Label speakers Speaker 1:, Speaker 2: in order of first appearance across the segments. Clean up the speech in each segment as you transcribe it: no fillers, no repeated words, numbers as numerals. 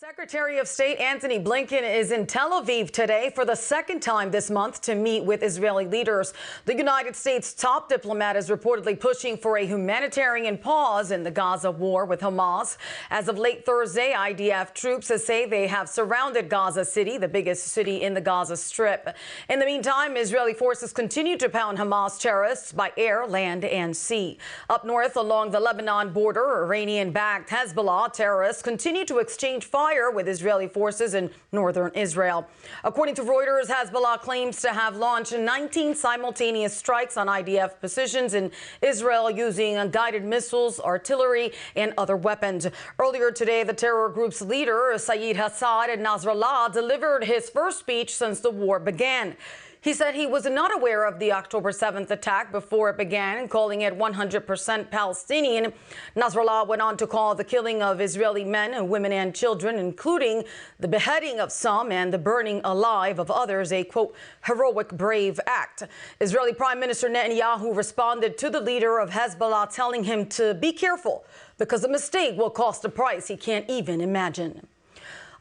Speaker 1: Secretary of State Antony Blinken is in Tel Aviv today for the second time this month to meet with Israeli leaders. The United States' top diplomat is reportedly pushing for a humanitarian pause in the Gaza war with Hamas. As of late Thursday, IDF troops say they have surrounded Gaza City, the biggest city in the Gaza Strip. In the meantime, Israeli forces continue to pound Hamas terrorists by air, land, and sea. Up north along the Lebanon border, Iranian-backed Hezbollah terrorists continue to exchange fire with Israeli forces in northern Israel. According to Reuters, Hezbollah claims to have launched 19 simultaneous strikes on IDF positions in Israel using guided missiles, artillery, and other weapons. Earlier today, the terror group's leader, Sayyid Hassan Nasrallah, delivered his first speech since the war began. He said he was not aware of the October 7th attack before it began, calling it 100% Palestinian. Nasrallah went on to call the killing of Israeli men, women, and children, including the beheading of some and the burning alive of others, a, quote, heroic, brave act. Israeli Prime Minister Netanyahu responded to the leader of Hezbollah, telling him to be careful because a mistake will cost a price he can't even imagine.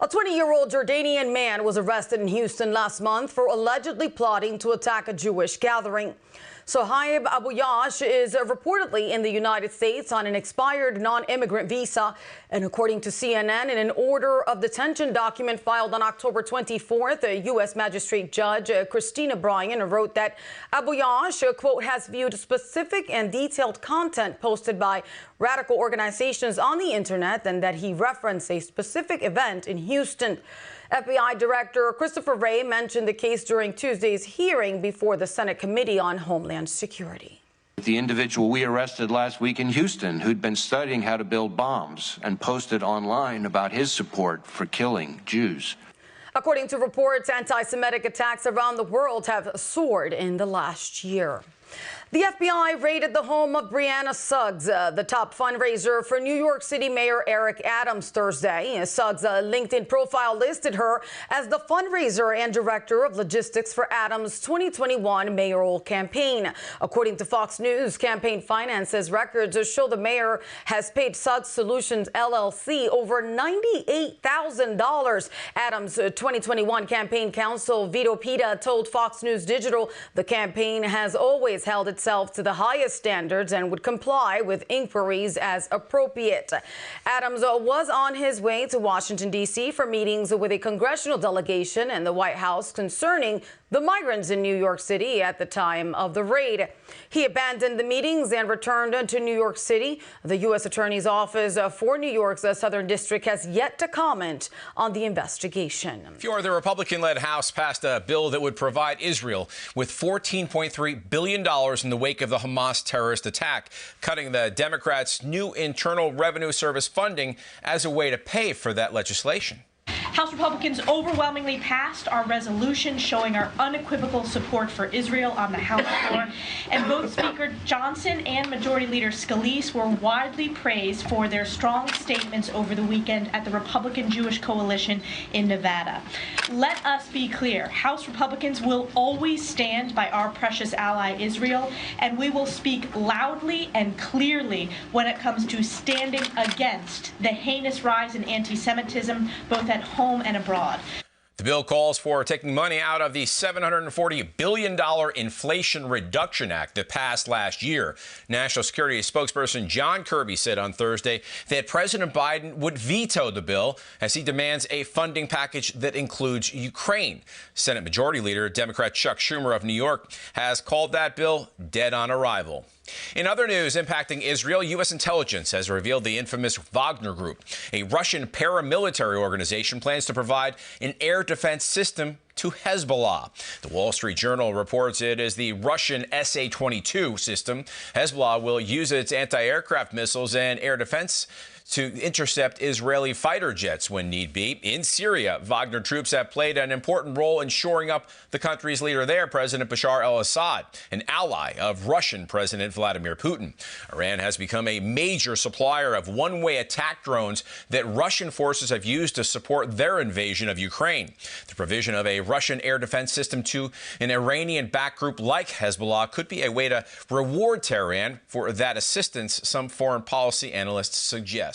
Speaker 1: A 20-year-old Jordanian man was arrested in Houston last month for allegedly plotting to attack a Jewish gathering. Sohaib Abu-Yash is reportedly in the United States on an expired non-immigrant visa. And according to CNN, in an order of detention document filed on October 24th, a U.S. magistrate judge, Christina Bryan, wrote that Abu-Yash, quote, has viewed specific and detailed content posted by radical organizations on the internet and that he referenced a specific event in Houston. FBI Director Christopher Wray mentioned the case during Tuesday's hearing before the Senate Committee on Homeland Security.
Speaker 2: The individual we arrested last week in Houston, who'd been studying how to build bombs and posted online about his support for killing Jews.
Speaker 1: According to reports, anti-Semitic attacks around the world have soared in the last year. The FBI raided the home of Brianna Suggs, the top fundraiser for New York City Mayor Eric Adams, Thursday. Suggs' LinkedIn profile listed her as the fundraiser and director of logistics for Adams' 2021 mayoral campaign. According to Fox News, campaign finances records show the mayor has paid Suggs Solutions LLC over $98,000. Adams' 2021 campaign counsel Vito Pita told Fox News Digital the campaign has always held itself to the highest standards and would comply with inquiries as appropriate. Adams was on his way to Washington, D.C. for meetings with a congressional delegation and the White House concerning the migrants in New York City at the time of the raid. He abandoned the meetings and returned to New York City. The U.S. Attorney's Office for New York's Southern District has yet to comment on the investigation.
Speaker 3: The Republican-led House passed a bill that would provide Israel with $14.3 billion in the wake of the Hamas terrorist attack, cutting the Democrats' new Internal Revenue Service funding as a way to pay for that legislation.
Speaker 4: House Republicans overwhelmingly passed our resolution showing our unequivocal support for Israel on the House floor, and both Speaker Johnson and Majority Leader Scalise were widely praised for their strong statements over the weekend at the Republican Jewish Coalition in Nevada. Let us be clear, House Republicans will always stand by our precious ally Israel, and we will speak loudly and clearly when it comes to standing against the heinous rise in anti-Semitism, both at home and abroad.
Speaker 3: The bill calls for taking money out of the $740 billion Inflation Reduction Act that passed last year. National Security spokesperson John Kirby said on Thursday that President Biden would veto the bill as he demands a funding package that includes Ukraine. Senate Majority Leader Democrat Chuck Schumer of New York has called that bill dead on arrival. In other news impacting Israel, U.S. intelligence has revealed the infamous Wagner Group, a Russian paramilitary organization, plans to provide an air defense system to Hezbollah. The Wall Street Journal reports it is the Russian SA-22 system. Hezbollah will use its anti-aircraft missiles and air defense to intercept Israeli fighter jets when need be. In Syria, Wagner troops have played an important role in shoring up the country's leader there, President Bashar al-Assad, an ally of Russian President Vladimir Putin. Iran has become a major supplier of one-way attack drones that Russian forces have used to support their invasion of Ukraine. The provision of a Russian air defense system to an Iranian-backed group like Hezbollah could be a way to reward Tehran for that assistance, some foreign policy analysts suggest.